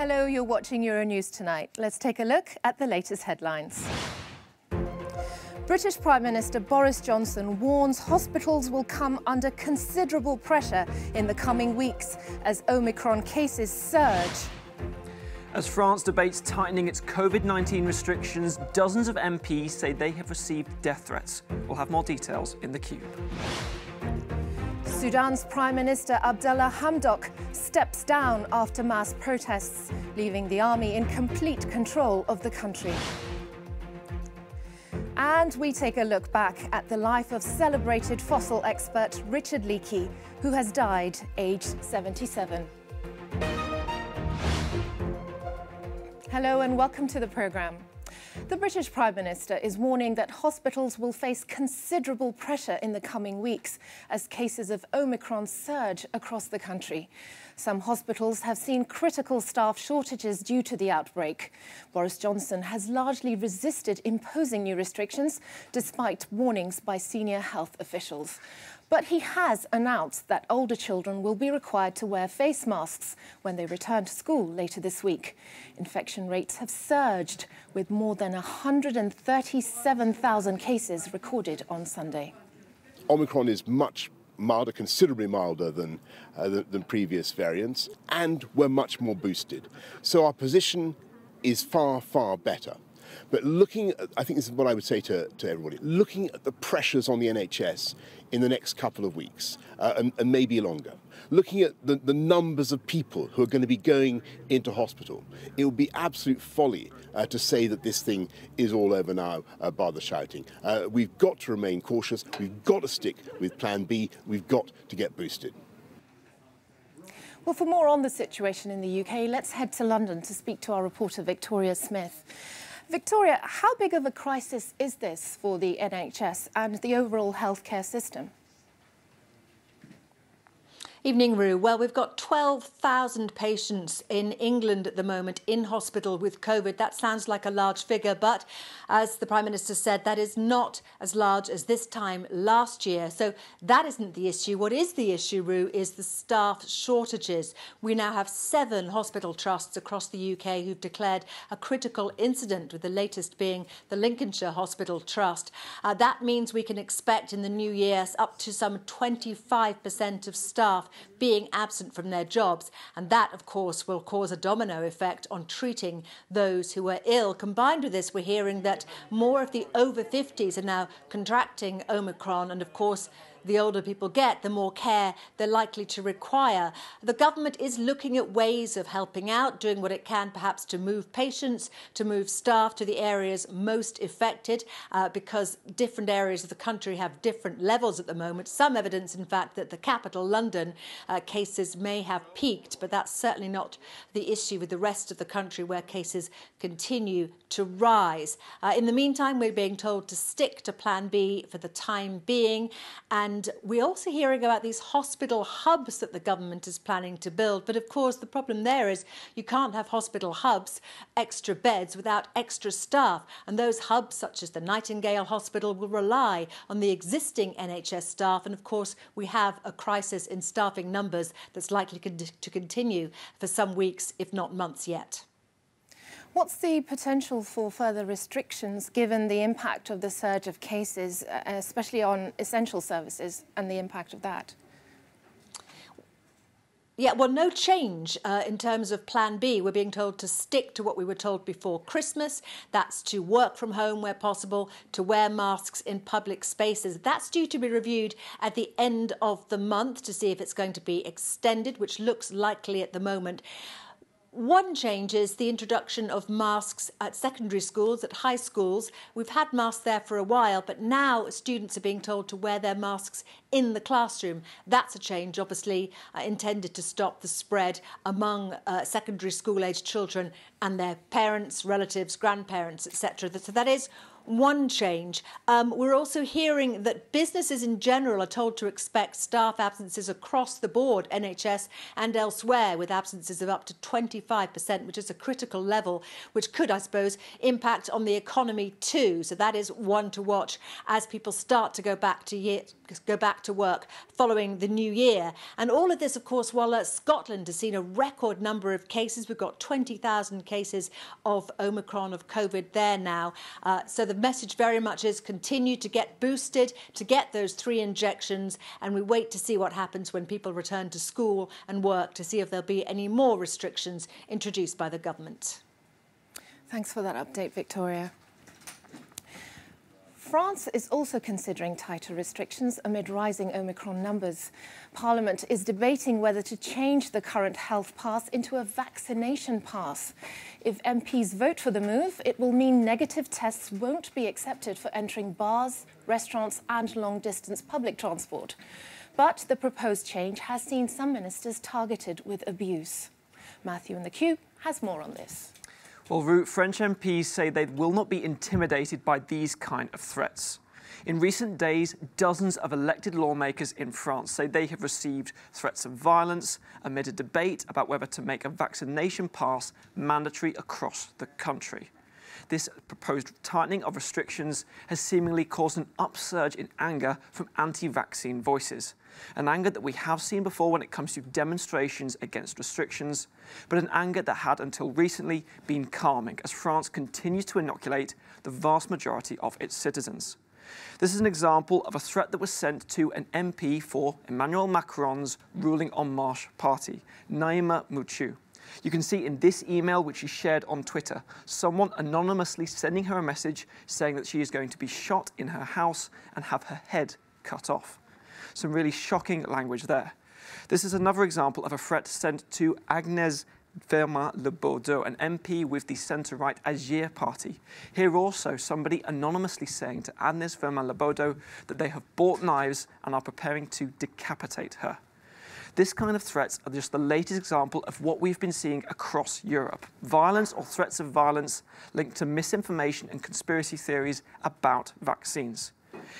Hello, you're watching Euronews Tonight. Let's take a look at the latest headlines. British Prime Minister Boris Johnson warns hospitals will come under considerable pressure in the coming weeks as Omicron cases surge. As France debates tightening its COVID-19 restrictions, dozens of MPs say they have received death threats. We'll have more details in The Cube. Sudan's Prime Minister Abdallah Hamdok steps down after mass protests, leaving the army in complete control of the country. And we take a look back at the life of celebrated fossil expert Richard Leakey, who has died aged 77. Hello and welcome to the programme. The British Prime Minister is warning that hospitals will face considerable pressure in the coming weeks as cases of Omicron surge across the country. Some hospitals have seen critical staff shortages due to the outbreak. Boris Johnson has largely resisted imposing new restrictions despite warnings by senior health officials. But he has announced that older children will be required to wear face masks when they return to school later this week. Infection rates have surged, with more than 137,000 cases recorded on Sunday. Omicron is much milder, considerably milder than previous variants, and we're much more boosted. So our position is far, far better. But looking at, I think this is what I would say to everybody, looking at the pressures on the NHS in the next couple of weeks, and maybe longer, looking at the numbers of people who are going to be going into hospital, it would be absolute folly to say that this thing is all over now, bar the shouting. We've got to remain cautious, we've got to stick with Plan B, we've got to get boosted. Well, for more on the situation in the UK, let's head to London to speak to our reporter Victoria Smith. Victoria, how big of a crisis is this for the NHS and the overall healthcare system? Evening, Rue. Well, we've got 12,000 patients in England at the moment in hospital with COVID. That sounds like a large figure, but as the Prime Minister said, that is not as large as this time last year. So that isn't the issue. What is the issue, Rue, is the staff shortages. We now have 7 hospital trusts across the UK who've declared a critical incident, with the latest being the Lincolnshire Hospital Trust. That means we can expect in the new year up to some 25% of staff being absent from their jobs, and that of course will cause a domino effect on treating those who are ill. Combined with this, we're hearing that more of the over 50s are now contracting Omicron, and of course the older people get, the more care they're likely to require. The government is looking at ways of helping out, doing what it can perhaps to move patients, to move staff to the areas most affected, because different areas of the country have different levels at the moment. Some evidence, in fact, that the capital, London, cases may have peaked, but that's certainly not the issue with the rest of the country, where cases continue to rise. In the meantime, we're being told to stick to Plan B for the time being, and we're also hearing about these hospital hubs that the government is planning to build. But of course, the problem there is you can't have hospital hubs, extra beds, without extra staff. And those hubs, such as the Nightingale Hospital, will rely on the existing NHS staff. And of course, we have a crisis in staffing numbers that's likely to continue for some weeks, if not months yet. What's the potential for further restrictions given the impact of the surge of cases, especially on essential services and the impact of that? Yeah, well, no change in terms of Plan B. We're being told to stick to what we were told before Christmas. That's to work from home where possible, to wear masks in public spaces. That's due to be reviewed at the end of the month to see if it's going to be extended, which looks likely at the moment. One change is the introduction of masks at secondary schools, at high schools. We've had masks there for a while, but now students are being told to wear their masks in the classroom. That's a change, obviously, intended to stop the spread among secondary school-aged children and their parents, relatives, grandparents, etc. So that is one change. We're also hearing that businesses in general are told to expect staff absences across the board, NHS and elsewhere, with absences of up to 25%, which is a critical level, which could, I suppose, impact on the economy too. So that is one to watch as people start to go back to go back to work following the new year. And all of this, of course, while Scotland has seen a record number of cases. We've got 20,000 cases of Omicron, of COVID there now. So the message very much is continue to get boosted, to get those 3 injections, and we wait to see what happens when people return to school and work, to see if there'll be any more restrictions introduced by the government. Thanks for that update, Victoria. France is also considering tighter restrictions amid rising Omicron numbers. Parliament is debating whether to change the current health pass into a vaccination pass. If MPs vote for the move, it will mean negative tests won't be accepted for entering bars, restaurants and long-distance public transport. But the proposed change has seen some ministers targeted with abuse. Matthew in the queue has more on this. Well, Root, French MPs say they will not be intimidated by these kind of threats. In recent days, dozens of elected lawmakers in France say they have received threats of violence amid a debate about whether to make a vaccination pass mandatory across the country. This proposed tightening of restrictions has seemingly caused an upsurge in anger from anti-vaccine voices. An anger that we have seen before when it comes to demonstrations against restrictions, but an anger that had until recently been calming as France continues to inoculate the vast majority of its citizens. This is an example of a threat that was sent to an MP for Emmanuel Macron's ruling En Marche party, Naïma Mouchou. You can see in this email, which she shared on Twitter, someone anonymously sending her a message saying that she is going to be shot in her house and have her head cut off. Some really shocking language there. This is another example of a threat sent to Agnès Firmin-Le-Bourdeau, an MP with the centre-right Agir party. Here also, somebody anonymously saying to Agnès Firmin-Le-Bourdeau that they have bought knives and are preparing to decapitate her. This kind of threats are just the latest example of what we've been seeing across Europe. Violence or threats of violence linked to misinformation and conspiracy theories about vaccines.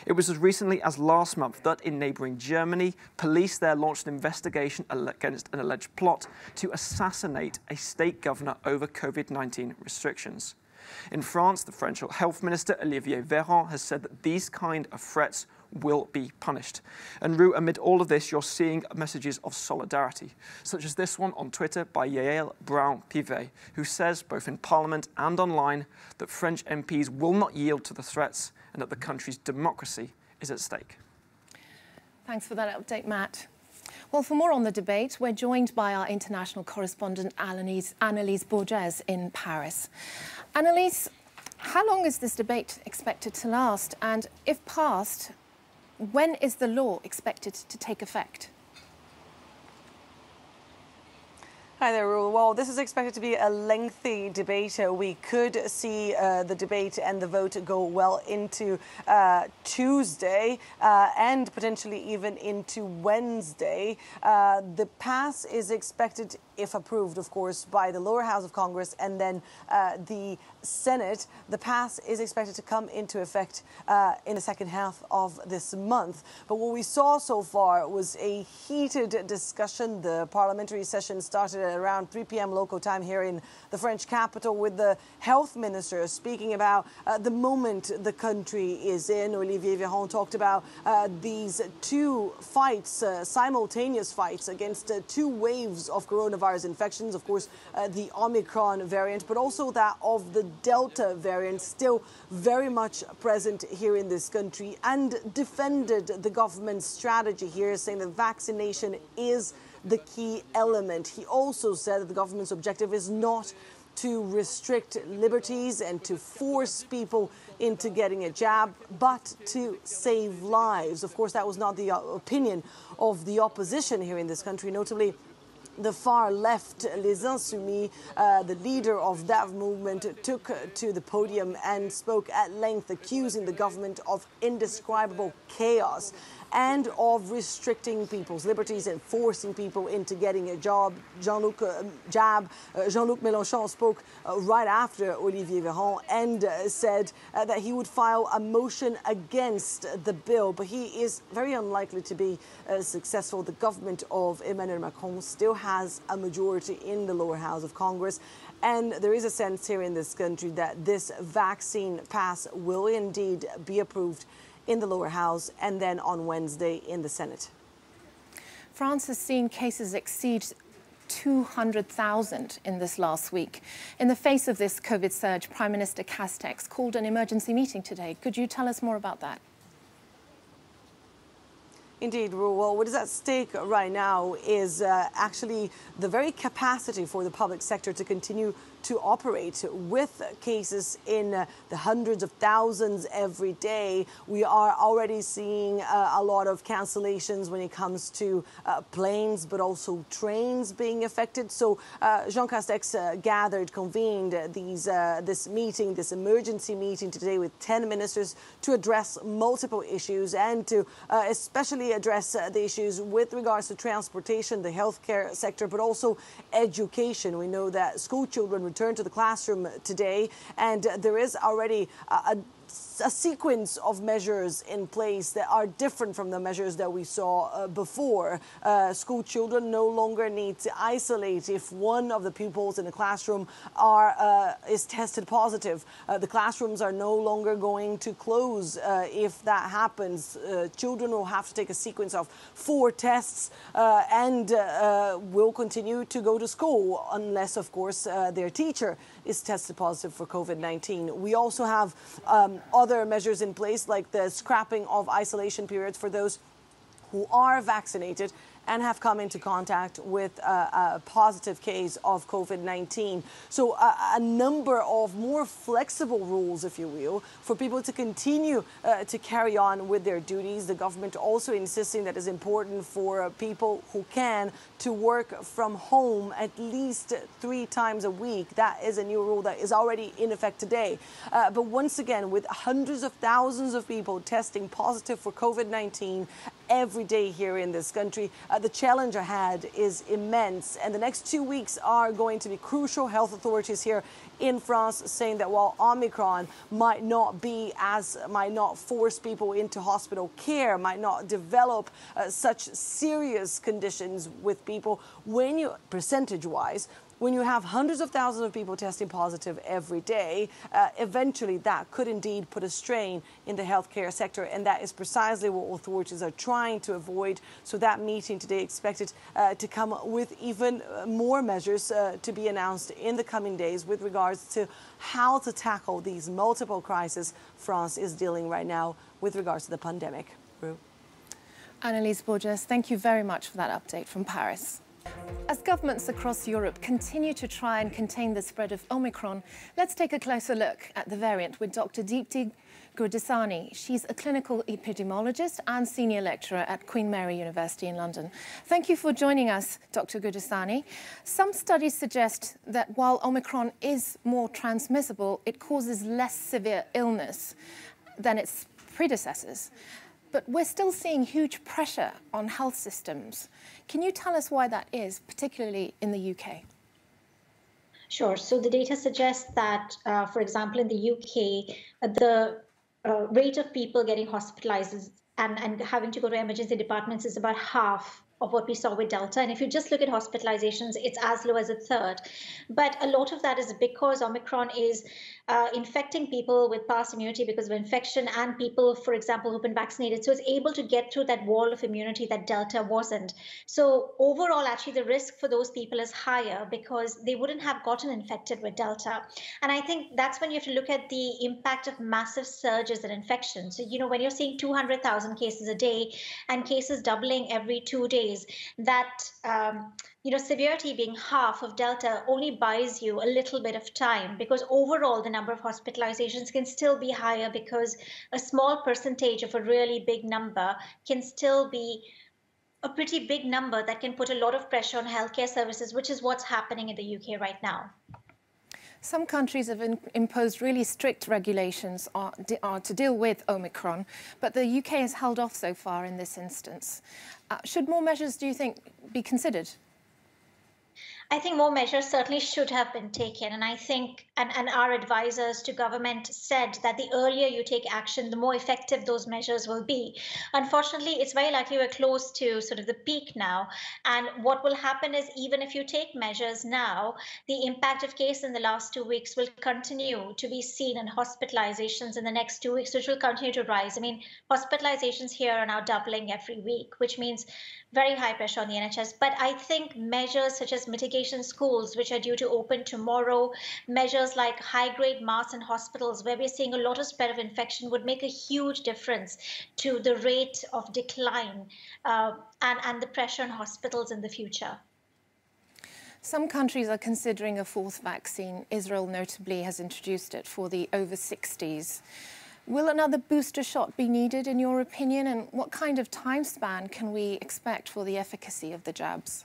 It was as recently as last month that in neighbouring Germany, police there launched an investigation against an alleged plot to assassinate a state governor over COVID-19 restrictions. In France, the French Health Minister, Olivier Véran, has said that these kind of threats will be punished. And Rue, amid all of this, you're seeing messages of solidarity, such as this one on Twitter by Yael Brown-Pivet, who says, both in Parliament and online, that French MPs will not yield to the threats and that the country's democracy is at stake. Thanks for that update, Matt. Well, for more on the debate, we're joined by our international correspondent, Annelise Bourges in Paris. Annelise, how long is this debate expected to last? And if passed, when is the law expected to take effect? Hi there, Rule. Well, this is expected to be a lengthy debate. We could see the debate and the vote go well into Tuesday and potentially even into Wednesday. The pass is expected, if approved, of course, by the lower house of Congress and then the Senate. The pass is expected to come into effect in the second half of this month. But what we saw so far was a heated discussion. The parliamentary session started at around 3 p.m. local time here in the French capital, with the health minister speaking about the moment the country is in. Olivier Véran talked about these two fights, simultaneous fights against two waves of coronavirus infections. Of course, the Omicron variant, but also that of the Delta variant, still very much present here in this country, and defended the government's strategy here, saying that vaccination is the key element. He also said that the government's objective is not to restrict liberties and to force people into getting a jab, but to save lives. Of course, that was not the opinion of the opposition here in this country, notably the far left, Les Insoumis, the leader of that movement, took to the podium and spoke at length, accusing the government of indescribable chaos and of restricting people's liberties and forcing people into getting a job. Jean-Luc Mélenchon spoke right after Olivier Véran and said that he would file a motion against the bill, but he is very unlikely to be successful. The government of Emmanuel Macron still has a majority in the lower house of Congress, and there is a sense here in this country that this vaccine pass will indeed be approved in the lower house and then on Wednesday in the Senate. France has seen cases exceed 200,000 in this last week. In the face of this COVID surge, Prime Minister Castex called an emergency meeting today. Could you tell us more about that? Indeed, well, what is at stake right now is actually the very capacity for the public sector to continue to operate with cases in the hundreds of thousands every day. We are already seeing a lot of cancellations when it comes to planes, but also trains being affected. So Jean Castex convened this emergency meeting today with 10 ministers to address multiple issues and to especially address the issues with regards to transportation, the healthcare sector, but also education. We know that school children return to the classroom today, and there is already a sequence of measures in place that are different from the measures that we saw before. School children no longer need to isolate if one of the pupils in the classroom is tested positive. The classrooms are no longer going to close if that happens. Children will have to take a sequence of 4 tests and will continue to go to school unless, of course, their teacher is tested positive for COVID-19. We also have other measures in place, like the scrapping of isolation periods for those who are vaccinated and have come into contact with a positive case of COVID-19. So a number of more flexible rules, if you will, for people to continue to carry on with their duties. The government also insisting that it's important for people who can to work from home at least 3 times a week. That is a new rule that is already in effect today. But once again, with hundreds of thousands of people testing positive for COVID-19 every day here in this country, the challenge ahead is immense, and the next 2 weeks are going to be crucial. Health authorities here in France saying that while Omicron might not force people into hospital care, might not develop such serious conditions with people, percentage-wise, when you have hundreds of thousands of people testing positive every day, eventually that could indeed put a strain in the healthcare sector. And that is precisely what authorities are trying to avoid. So that meeting today expected to come with even more measures to be announced in the coming days with regards to how to tackle these multiple crises France is dealing right now with regards to the pandemic. Annelise Borges, thank you very much for that update from Paris. As governments across Europe continue to try and contain the spread of Omicron, let's take a closer look at the variant with Dr. Leakey. She's a clinical epidemiologist and senior lecturer at Queen Mary University in London. Thank you for joining us, Dr. Gurdasani. Some studies suggest that while Omicron is more transmissible, it causes less severe illness than its predecessors. But we're still seeing huge pressure on health systems. Can you tell us why that is, particularly in the UK? Sure. So the data suggests that, for example, in the UK, the rate of people getting hospitalized and having to go to emergency departments is about half of what we saw with Delta. And if you just look at hospitalizations, it's as low as a third. But a lot of that is because Omicron is infecting people with past immunity because of infection and people, for example, who've been vaccinated. So it's able to get through that wall of immunity that Delta wasn't. So overall, actually, the risk for those people is higher because they wouldn't have gotten infected with Delta. And I think that's when you have to look at the impact of massive surges in infection. So, when you're seeing 200,000 cases a day and cases doubling every 2 days, that severity being half of Delta only buys you a little bit of time, because overall the number of hospitalizations can still be higher because a small percentage of a really big number can still be a pretty big number that can put a lot of pressure on healthcare services, which is what's happening in the UK right now. Some countries have imposed really strict regulations to deal with Omicron, but the UK has held off so far in this instance. Should more measures, do you think, be considered? I think more measures certainly should have been taken. And I think, and our advisors to government said that the earlier you take action, the more effective those measures will be. Unfortunately, it's very likely we're close to sort of the peak now. And what will happen is even if you take measures now, the impact of cases in the last 2 weeks will continue to be seen in hospitalizations in the next 2 weeks, which will continue to rise. I mean, hospitalizations here are now doubling every week, which means very high pressure on the NHS. But I think measures such as mitigation schools, which are due to open tomorrow, measures like high-grade masks in hospitals, where we're seeing a lot of spread of infection, would make a huge difference to the rate of decline and the pressure on hospitals in the future. Some countries are considering a fourth vaccine. Israel notably has introduced it for the over 60s. Will another booster shot be needed, in your opinion? And what kind of time span can we expect for the efficacy of the jabs?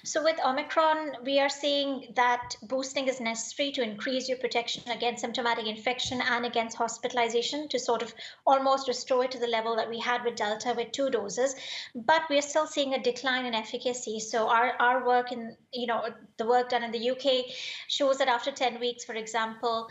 So with Omicron, we are seeing that boosting is necessary to increase your protection against symptomatic infection and against hospitalization, to sort of almost restore it to the level that we had with Delta with 2 doses. But we're still seeing a decline in efficacy. So our work in, the work done in the UK shows that after 10 weeks, for example,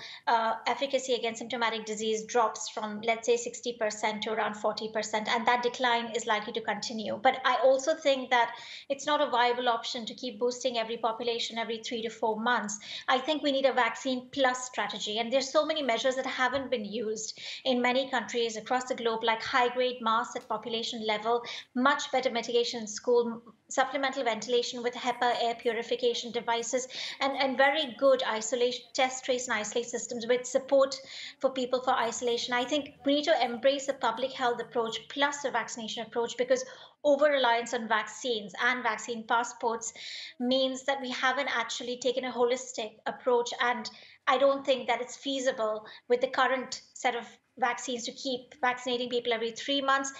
efficacy against symptomatic disease drops from, let's say, 60% to around 40%. And that decline is likely to continue. But I also think that it's not a viable option to keep boosting every population every 3 to 4 months. I think we need a vaccine plus strategy. And there's so many measures that haven't been used in many countries across the globe, like high-grade masks at population level, much better mitigation in school, supplemental ventilation with HEPA air purification devices, and very good isolation, test, trace, and isolate systems with support for people for isolation. I think we need to embrace a public health approach plus a vaccination approach, because over-reliance on vaccines and vaccine passports means that we haven't actually taken a holistic approach. And I don't think that it's feasible with the current set of vaccines to keep vaccinating people every 3 months.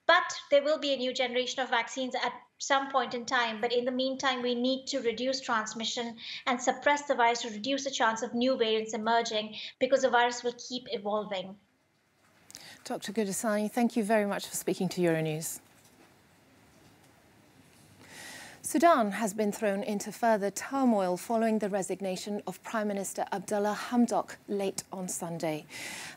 But there will be a new generation of vaccines at some point in time. But in the meantime, we need to reduce transmission and suppress the virus to reduce the chance of new variants emerging, because the virus will keep evolving. Dr. Gudasani, thank you very much for speaking to Euronews. Sudan has been thrown into further turmoil following the resignation of Prime Minister Abdallah Hamdok late on Sunday.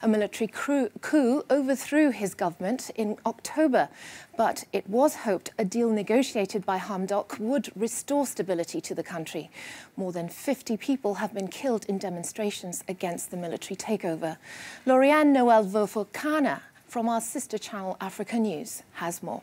A military coup overthrew his government in October, but it was hoped a deal negotiated by Hamdok would restore stability to the country. More than 50 people have been killed in demonstrations against the military takeover. Lauriane Noel Vofokana from our sister channel Africa News has more.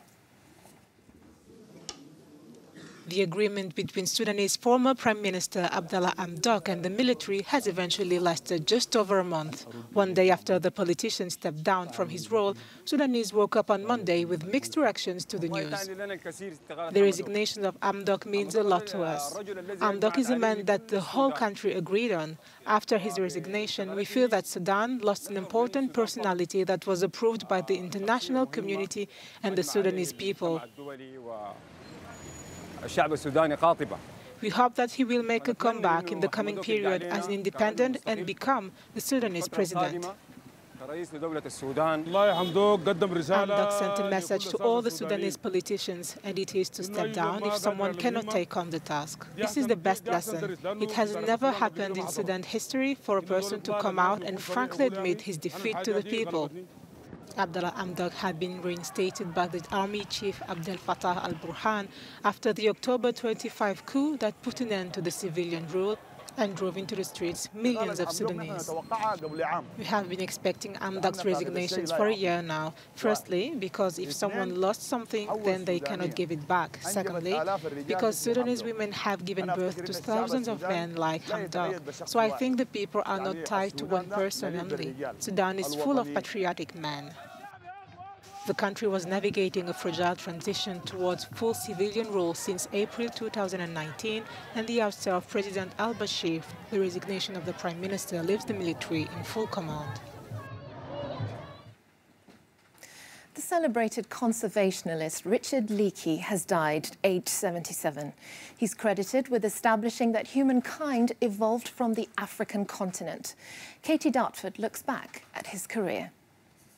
The agreement between Sudanese former Prime Minister Abdallah Hamdok and the military has eventually lasted just over a month. One day after the politician stepped down from his role, Sudanese woke up on Monday with mixed reactions to the news. The resignation of Hamdok means a lot to us. Hamdok is a man that the whole country agreed on. After his resignation, we feel that Sudan lost an important personality that was approved by the international community and the Sudanese people. We hope that he will make a comeback in the coming period as an independent and become the Sudanese president. Hamdok sent a message to all the Sudanese politicians, and it is to step down if someone cannot take on the task. This is the best lesson. It has never happened in Sudan history for a person to come out and frankly admit his defeat to the people. Abdallah Hamdok had been reinstated by the army chief Abdel Fattah al-Burhan after the October 25 coup that put an end to the civilian rule and drove into the streets millions of Sudanese. We have been expecting Hamdok's resignations for a year now. Firstly, because if someone lost something, then they cannot give it back. Secondly, because Sudanese women have given birth to thousands of men like Hamdok. So I think the people are not tied to one person only. Sudan is full of patriotic men. The country was navigating a fragile transition towards full civilian rule since April 2019 and the ouster of President al-Bashir. The resignation of the Prime Minister leaves the military in full command. The celebrated conservationist Richard Leakey has died, aged 77. He's credited with establishing that humankind evolved from the African continent. Katie Dartford looks back at his career.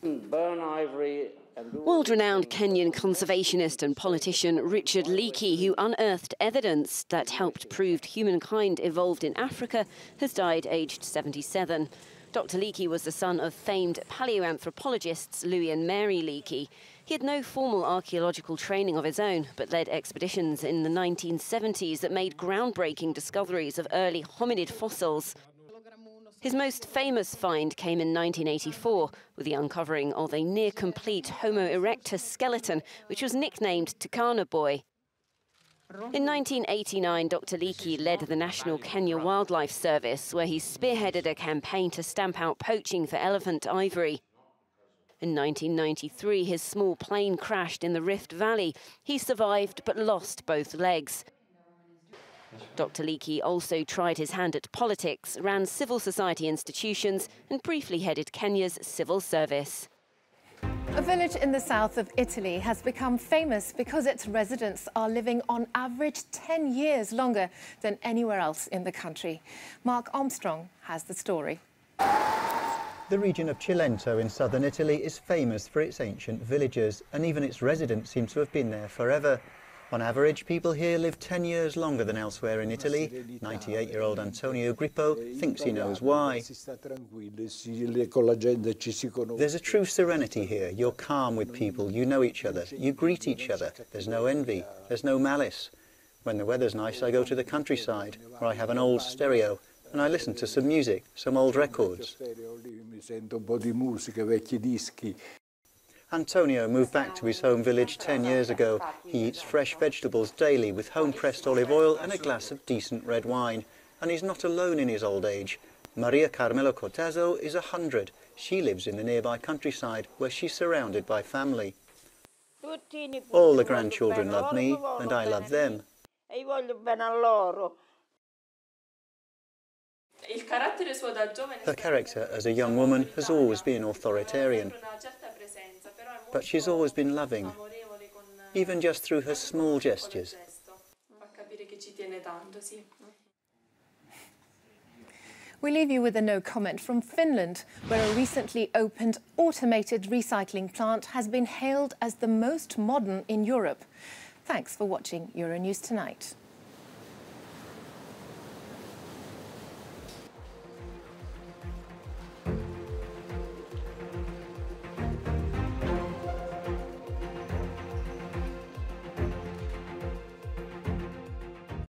Burn ivory World-renowned Kenyan conservationist and politician Richard Leakey, who unearthed evidence that helped prove humankind evolved in Africa, has died aged 77. Dr. Leakey was the son of famed paleoanthropologists Louis and Mary Leakey. He had no formal archaeological training of his own, but led expeditions in the 1970s that made groundbreaking discoveries of early hominid fossils. His most famous find came in 1984 with the uncovering of a near-complete Homo erectus skeleton, which was nicknamed Turkana Boy. In 1989, Dr. Leakey led the National Kenya Wildlife Service, where he spearheaded a campaign to stamp out poaching for elephant ivory. In 1993, his small plane crashed in the Rift Valley. He survived but lost both legs. Dr. Leakey also tried his hand at politics, ran civil society institutions and briefly headed Kenya's civil service. A village in the south of Italy has become famous because its residents are living on average 10 years longer than anywhere else in the country. Mark Armstrong has the story. The region of Cilento in southern Italy is famous for its ancient villages, and even its residents seem to have been there forever. On average, people here live 10 years longer than elsewhere in Italy. 98-year-old Antonio Grippo thinks he knows why. There's a true serenity here. You're calm with people, you know each other, you greet each other. There's no envy, there's no malice. When the weather's nice, I go to the countryside, where I have an old stereo, and I listen to some music, some old records. Antonio moved back to his home village 10 years ago. He eats fresh vegetables daily with home-pressed olive oil and a glass of decent red wine. And he's not alone in his old age. Maria Carmelo Cortazzo is 100. She lives in the nearby countryside where she's surrounded by family. All the grandchildren love me and I love them. Her character as a young woman has always been authoritarian. But she's always been loving, even just through her small gestures. We leave you with a no comment from Finland, where a recently opened automated recycling plant has been hailed as the most modern in Europe. Thanks for watching Euronews Tonight.